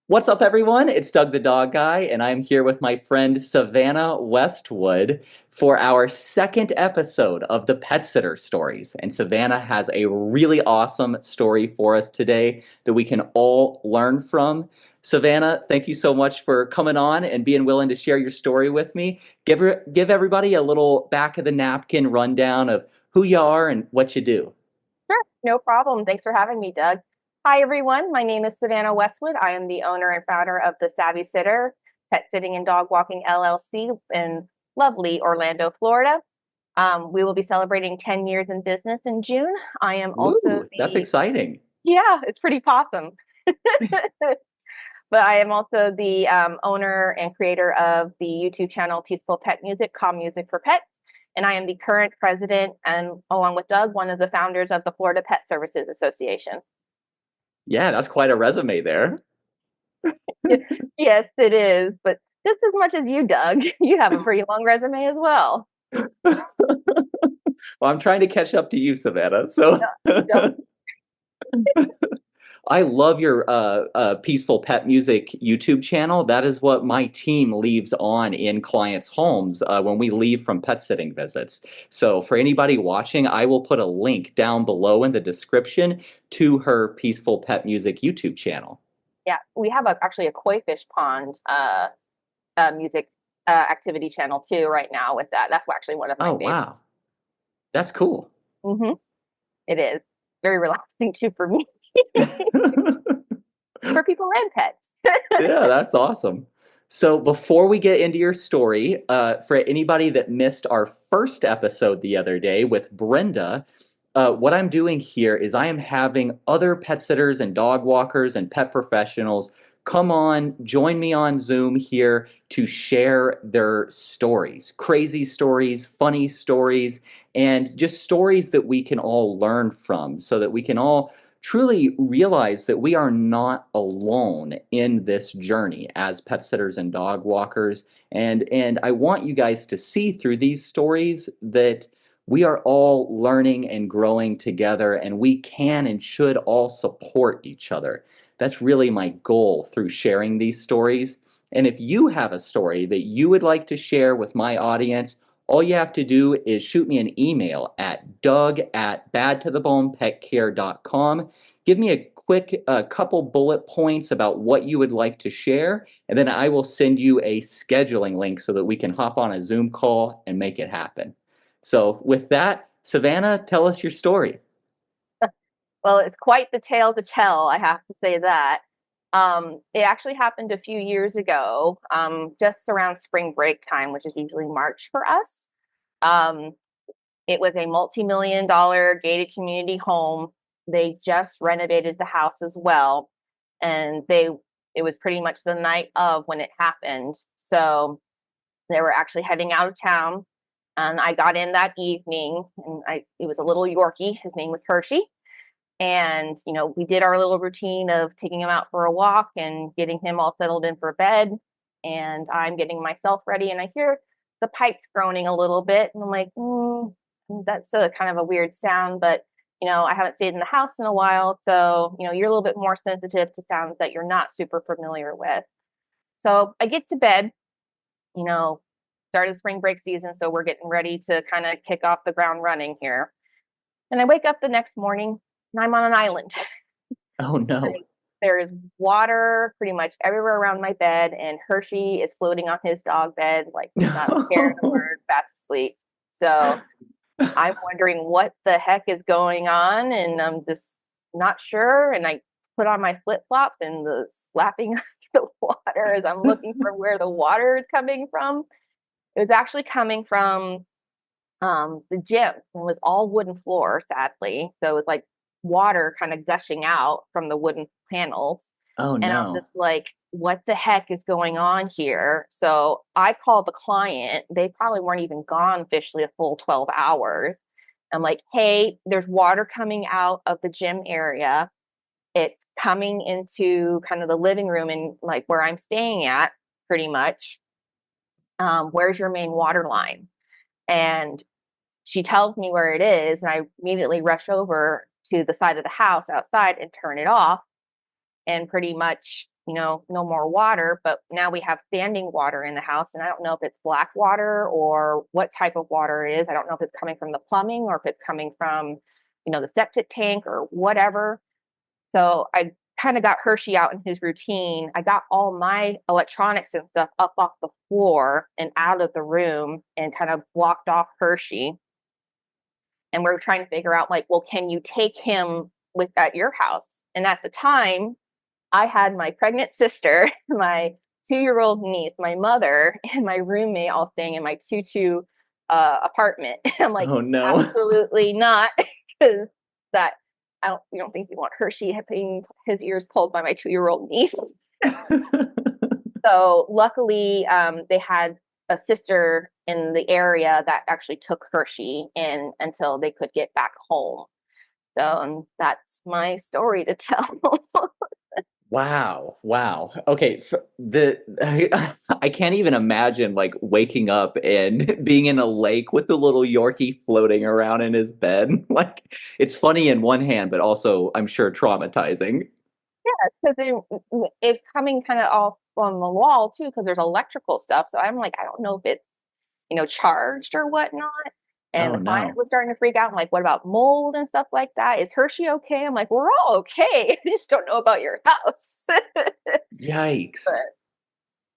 What's up, everyone? It's Doug the Dog Guy, and I'm here with my friend Savanna Westwood for our second episode of the Pet Sitter Stories. And Savanna has a really awesome story for us today that we can all learn from. Savannah, thank you so much for coming on and being willing to share your story with me. Give everybody a little back of the napkin rundown of who you are and what you do. Sure, no problem. Thanks for having me, Doug. Hi, everyone. My name is Savanna Westwood. I am the owner and founder of the Savvy Sitter Pet Sitting and Dog Walking LLC in lovely Orlando, Florida. We will be celebrating 10 years in business in June. I am also Ooh, that's exciting. yeah, it's pretty awesome. But I am also the owner and creator of the YouTube channel Peaceful Pet Music, Calm Music for Pets. And I am the current president and, along with Doug, one of the founders of the Florida Pet Services Association. Yeah, that's quite a resume there. Yes, it is. But just as much as you, Doug, you have a pretty long resume as well. Well, I'm trying to catch up to you, Savannah. So Don't. I love your Peaceful Pet Music YouTube channel. That is what my team leaves on in clients' homes when we leave from pet sitting visits. So for anybody watching, I will put a link down below in the description to her Peaceful Pet Music YouTube channel. Yeah, we have actually a koi fish pond music activity channel too right now with that. That's actually one of my Oh, favorites. wow. That's cool. Hmm. It is very relaxing too for me, for people and pets. Yeah, that's awesome. So before we get into your story, for anybody that missed our first episode the other day with Brenda, what I'm doing here is I am having other pet sitters and dog walkers and pet professionals come on, join me on Zoom here to share their stories, crazy stories, funny stories, and just stories that we can all learn from so that we can all truly realize that we are not alone in this journey as pet sitters and dog walkers. And I want you guys to see through these stories that we are all learning and growing together, and we can and should all support each other. That's really my goal through sharing these stories. And if you have a story that you would like to share with my audience, all you have to do is shoot me an email at doug@badtothebonepetcare.com. Give me a quick couple bullet points about what you would like to share, and then I will send you a scheduling link so that we can hop on a Zoom call and make it happen. So with that, Savannah, tell us your story. Well, it's quite the tale to tell, I have to say that. It actually happened a few years ago, just around spring break time, which is usually March for us. Um, it was a multi-million dollar gated community home. They just renovated the house as well, and it was pretty much the night of when it happened. So they were actually heading out of town, and I got in that evening, and I it was a little Yorkie. His name was Hershey. And, we did our little routine of taking him out for a walk and getting him all settled in for bed. And I'm getting myself ready, and I hear the pipes groaning a little bit. And I'm like, that's a kind of a weird sound, but, I haven't stayed in the house in a while. So, you're a little bit more sensitive to sounds that you're not super familiar with. So I get to bed, you know, started spring break season. So we're getting ready to kind of kick off the ground running here. And I wake up the next morning and I'm on an island. Oh no. There is water pretty much everywhere around my bed, and Hershey is floating on his dog bed, like not a care in the No. word, fast asleep. So I'm wondering what the heck is going on, and I'm just not sure. And I put on my flip flops and the slapping the water as I'm looking for where the water is coming from. It was actually coming from the gym. It was all wooden floor, sadly. So it was like water kind of gushing out from the wooden panels. Oh And I'm no. just like, what the heck is going on here? So I called the client. They probably weren't even gone officially a full 12 hours. I'm like, hey, there's water coming out of the gym area. It's coming into kind of the living room and like where I'm staying at, pretty much. Where's your main water line? And she tells me where it is, and I immediately rush over to the side of the house outside and turn it off. And pretty much no more water, but now we have standing water in the house. And I don't know if it's black water or what type of water it is. I don't know if it's coming from the plumbing or if it's coming from, the septic tank or whatever. So I kind of got Hershey out in his routine. I got all my electronics and stuff up off the floor and out of the room and kind of blocked off Hershey. And we're trying to figure out, like, well, can you take him with at your house? And at the time, I had my pregnant sister, my 2-year-old niece, my mother, and my roommate all staying in my 2-2 apartment. And I'm like, Oh no. absolutely not, because that I don't. We don't think we want Hershey having his ears pulled by my 2-year-old niece. So luckily, they had a sister in the area that actually took Hershey in until they could get back home. So that's my story to tell. Wow. Wow. Okay. I can't even imagine like waking up and being in a lake with the little Yorkie floating around in his bed. Like it's funny in one hand, but also I'm sure traumatizing. Because it's coming kind of off on the wall too, because there's electrical stuff. So I'm like, I don't know if it's charged or whatnot. And Oh the client no. was starting to freak out. I'm like, what about mold and stuff like that? Is Hershey okay? I'm like, we're all okay. I just don't know about your house. Yikes. But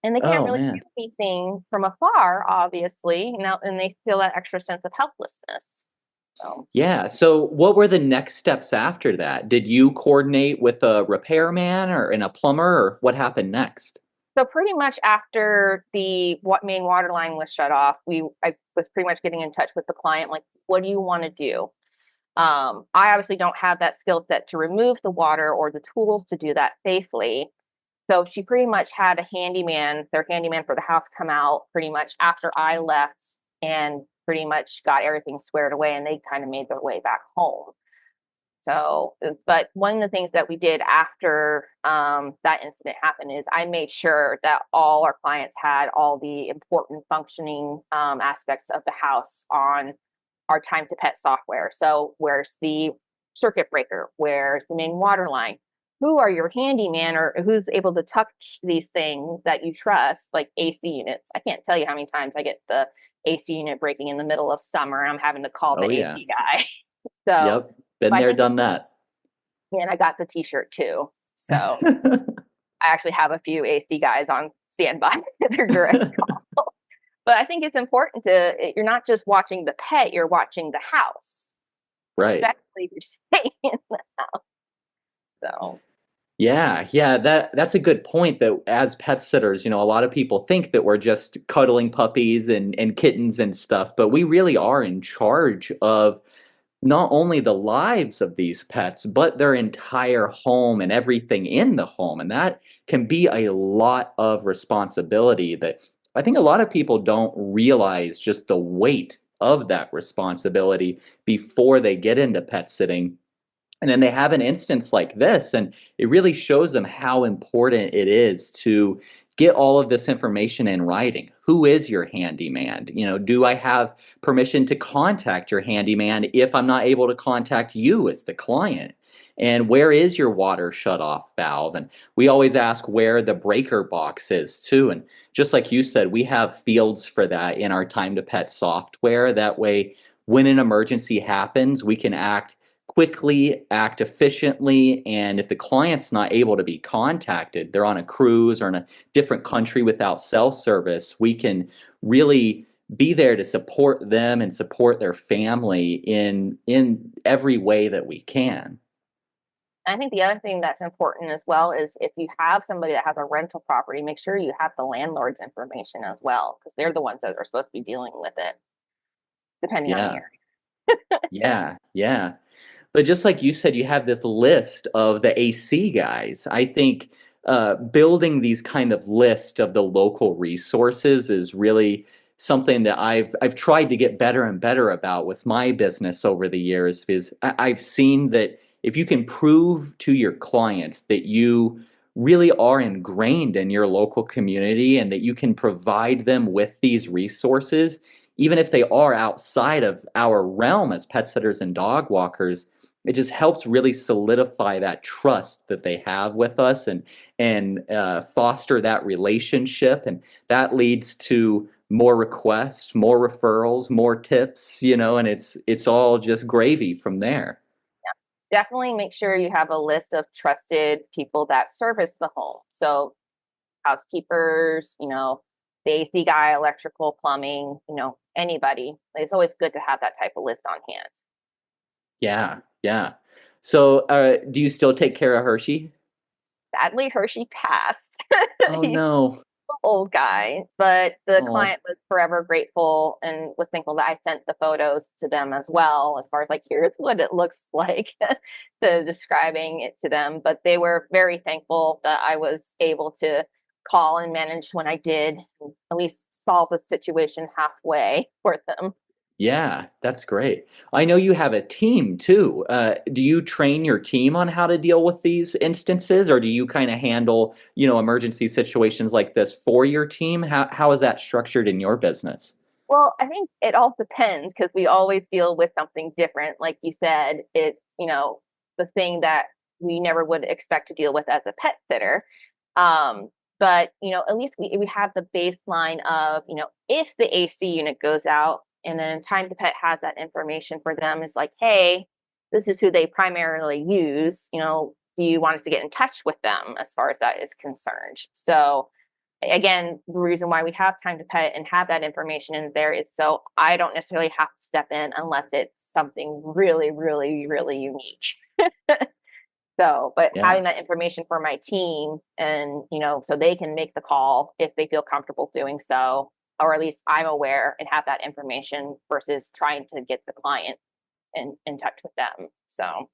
and they can't Oh really man. do anything from afar, obviously. And they feel that extra sense of helplessness. So Yeah. So what were the next steps after that? Did you coordinate with a repairman or a plumber or what happened next? So pretty much after the main water line was shut off, I was pretty much getting in touch with the client, like, what do you want to do? I obviously don't have that skill set to remove the water or the tools to do that safely. So she pretty much had their handyman for the house, come out pretty much after I left and pretty much got everything squared away, and they kind of made their way back home. So, but one of the things that we did after that incident happened is I made sure that all our clients had all the important functioning aspects of the house on our time to pet software. So, where's the circuit breaker? Where's the main water line? Who are your handyman or who's able to touch these things that you trust, like AC units? I can't tell you how many times I get the AC unit breaking in the middle of summer and I'm having to call Oh the yeah. AC guy. So, Yep. Been but I there, think it's done that. and I got the t-shirt too. So I actually have a few AC guys on standby. They're direct call. But I think it's important you're not just watching the pet, you're watching the house, Right. especially if you're staying in the house. So Yeah, yeah, that's a good point that as pet sitters, a lot of people think that we're just cuddling puppies and kittens and stuff, but we really are in charge of not only the lives of these pets, but their entire home and everything in the home. And that can be a lot of responsibility that I think a lot of people don't realize just the weight of that responsibility before they get into pet sitting. And then they have an instance like this, and it really shows them how important it is to get all of this information in writing. Who is your handyman? Do I have permission to contact your handyman if I'm not able to contact you as the client? And where is your water shutoff valve? And we always ask where the breaker box is too. And just like you said, we have fields for that in our Time to Pet software. That way, when an emergency happens, we can act quickly, act efficiently, and if the client's not able to be contacted, they're on a cruise or in a different country without cell service, we can really be there to support them and support their family in every way that we can. I think the other thing that's important as well is if you have somebody that has a rental property, make sure you have the landlord's information as well, because they're the ones that are supposed to be dealing with it, depending on the Yeah, area. yeah, yeah. But just like you said, you have this list of the AC guys. I think building these kind of list of the local resources is really something that I've tried to get better and better about with my business over the years. Because I've seen that if you can prove to your clients that you really are ingrained in your local community and that you can provide them with these resources, even if they are outside of our realm as pet sitters and dog walkers, it just helps really solidify that trust that they have with us, and foster that relationship, and that leads to more requests, more referrals, more tips, and it's all just gravy from there. Definitely make sure you have a list of trusted people that service the home. So housekeepers, the AC guy, electrical, plumbing, anybody. It's always good to have that type of list on hand. Yeah, yeah. So, do you still take care of Hershey? Sadly, Hershey passed. Oh He's no. an old guy, but the Oh, client was forever grateful and was thankful that I sent the photos to them as well, as far as like, here's what it looks like, to describing it to them. But they were very thankful that I was able to call and manage when I did, at least solve the situation halfway for them. yeah, that's great. I know you have a team too. Do you train your team on how to deal with these instances, or do you kind of handle, emergency situations like this for your team? How is that structured in your business? Well, I think it all depends because we always deal with something different. Like you said, it's, the thing that we never would expect to deal with as a pet sitter. Um, but, at least we have the baseline of, if the AC unit goes out and then Time to Pet has that information for them, is like, hey, this is who they primarily use. Do you want us to get in touch with them as far as that is concerned? So, again, the reason why we have Time to Pet and have that information in there is so I don't necessarily have to step in unless it's something really, really, really unique. So, but Yeah. having that information for my team and, so they can make the call if they feel comfortable doing so, or at least I'm aware and have that information versus trying to get the client in touch with them. So,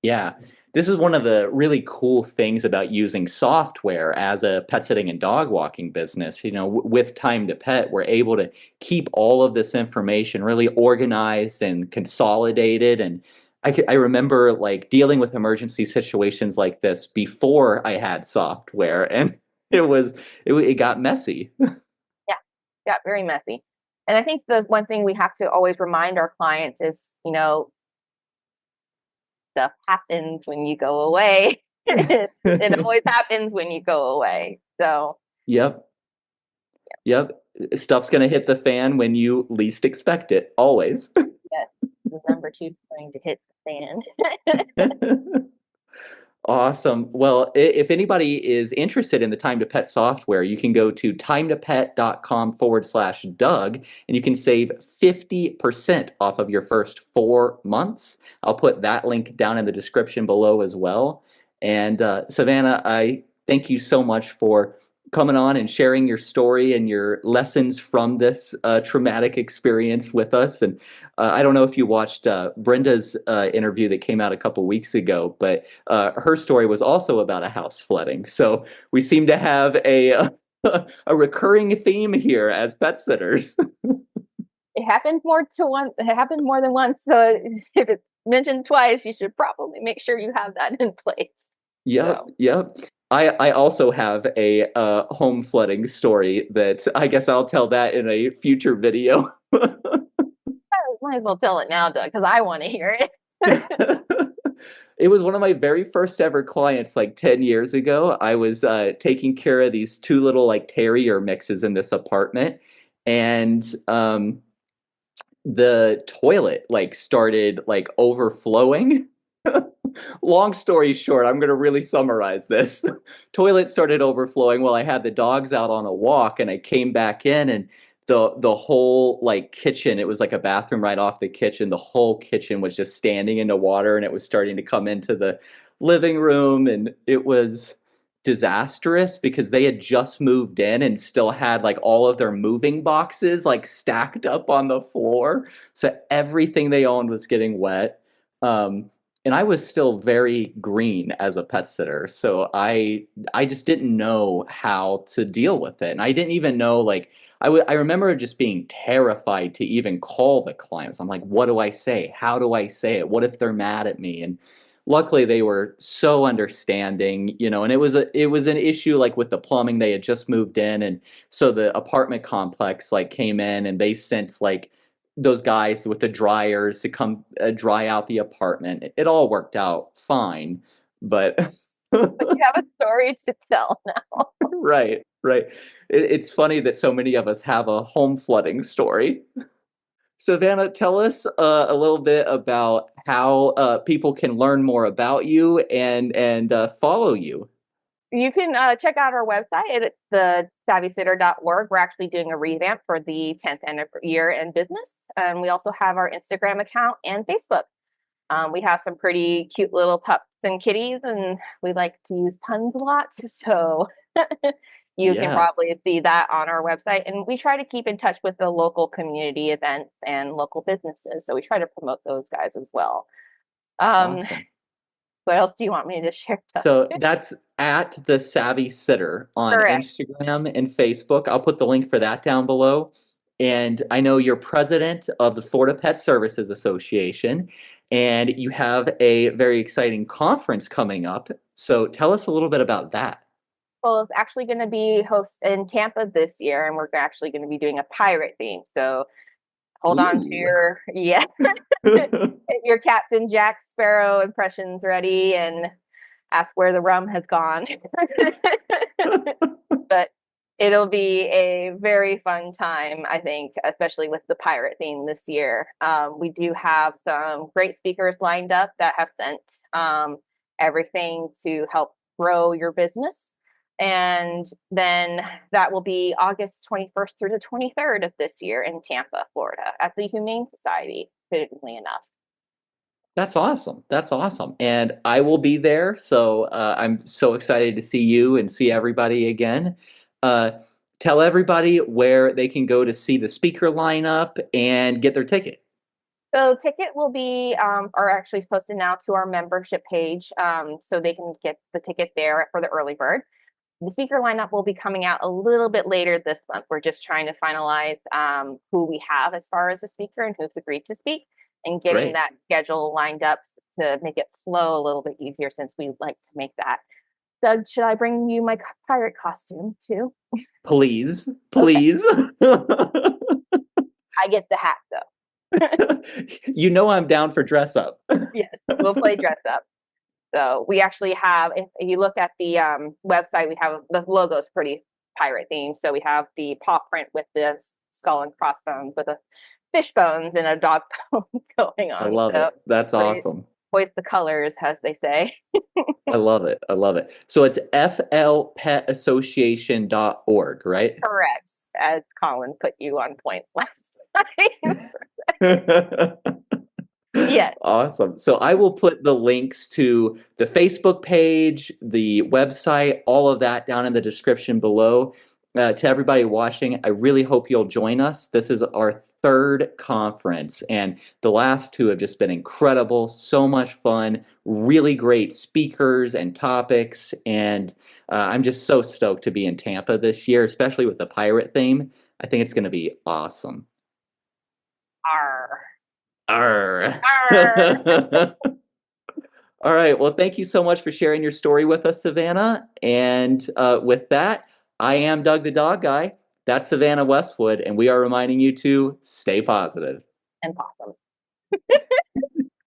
Yeah. This is one of the really cool things about using software as a pet sitting and dog walking business. With Time to Pet, we're able to keep all of this information really organized and consolidated. And I remember like dealing with emergency situations like this before I had software, and it got messy. yeah, got very messy. And I think the one thing we have to always remind our clients is, stuff happens when you go away. It always happens when you go away. So, Yep. Yep. Stuff's going to hit the fan when you least expect it, always. yes, the number two is going to hit the fan. Awesome. Well, if anybody is interested in the Time to Pet software, you can go to timetopet.com/Doug, and you can save 50% off of your first 4 months. I'll put that link down in the description below as well. And Savannah, I thank you so much for coming on and sharing your story and your lessons from this traumatic experience with us. And I don't know if you watched Brenda's interview that came out a couple weeks ago, but her story was also about a house flooding. So we seem to have a recurring theme here as pet sitters. It happened more to one. It happened more than once. So if it's mentioned twice, you should probably make sure you have that in place. Yep, So, yep. I also have a home flooding story that I guess I'll tell that in a future video. might as well tell it now, Doug, because I want to hear it. It was one of my very first ever clients like 10 years ago. I was taking care of these two little like terrier mixes in this apartment, and the toilet like started like overflowing. Long story short, I'm going to really summarize this. Toilet started overflowing while I had the dogs out on a walk, and I came back in, and the whole like kitchen, it was like a bathroom right off the kitchen. The whole kitchen was just standing into water, and it was starting to come into the living room, and it was disastrous because they had just moved in and still had like all of their moving boxes like stacked up on the floor. So everything they owned was getting wet. And I was still very green as a pet sitter, so I just didn't know how to deal with it, and I didn't even know like I remember just being terrified to even call the clients. I'm like, what do I say? How do I say it? What if they're mad at me? And luckily they were so understanding, and it was an issue like with the plumbing. They had just moved in, and so the apartment complex like came in and they sent like those guys with the dryers to come dry out the apartment. It all worked out fine, but But you have a story to tell now. right, right. It's funny that so many of us have a home flooding story. Savannah, tell us a little bit about how people can learn more about you and follow you. You can check out our website at thesavvysitter.org. We're actually doing a revamp for the 10th year in business. And we also have our Instagram account and Facebook. We have some pretty cute little pups and kitties, and we like to use puns a lot. So you can Yeah, probably see that on our website. And we try to keep in touch with the local community events and local businesses. So we try to promote those guys as well. Um, awesome. what else do you want me to share? So that's at the Savvy Sitter on Correct. Instagram and Facebook. I'll put the link for that down below. And I know you're president of the Florida Pet Services Association, and you have a very exciting conference coming up. So tell us a little bit about that. Well, it's actually going to be host in Tampa this year, and we're actually going to be doing a pirate theme. So hold on to Ooh. your your Captain Jack Sparrow impressions ready, and ask where the rum has gone. But it'll be a very fun time, I think, especially with the pirate theme this year. We do have some great speakers lined up that have sent everything to help grow your business. And then that will be August 21st through the 23rd of this year in Tampa, Florida, at the Humane Society, fittingly enough. That's awesome. That's awesome. And I will be there. So I'm so excited to see you and see everybody again. Uh, tell everybody where they can go to see the speaker lineup and get their ticket. So ticket will be are actually posted now to our membership page, so they can get the ticket there for the early bird. The speaker lineup will be coming out a little bit later this month. We're just trying to finalize who we have as far as a speaker and who's agreed to speak, and getting Great. that schedule lined up to make it flow a little bit easier since we like to make that. Doug, should I bring you my pirate costume too? Please, Okay, please. I get the hat though. You know I'm down for dress up. Yes, we'll play dress up. So we actually have, if you look at the website, we have the logo's pretty pirate themed. So we have the paw print with the skull and crossbones with a fish bones and a dog bone going I on. love So it. That's pretty awesome. hoist the colors, as they say. I love it. I love it. So it's flpetassociation.org, right? Correct, as Colin put you on point last time. Yes, Awesome. So I will put the links to the Facebook page, the website, all of that down in the description below. To everybody watching, I really hope you'll join us. This is our third conference, and the last two have just been incredible. So much fun, really great speakers and topics, and I'm just so stoked to be in Tampa this year, especially with the pirate theme. I think it's going to be awesome. R. Arr. R. All right. Well, thank you so much for sharing your story with us, Savannah. And with that, I am Doug the Dog Guy. That's Savannah Westwood, and we are reminding you to stay positive. And possum.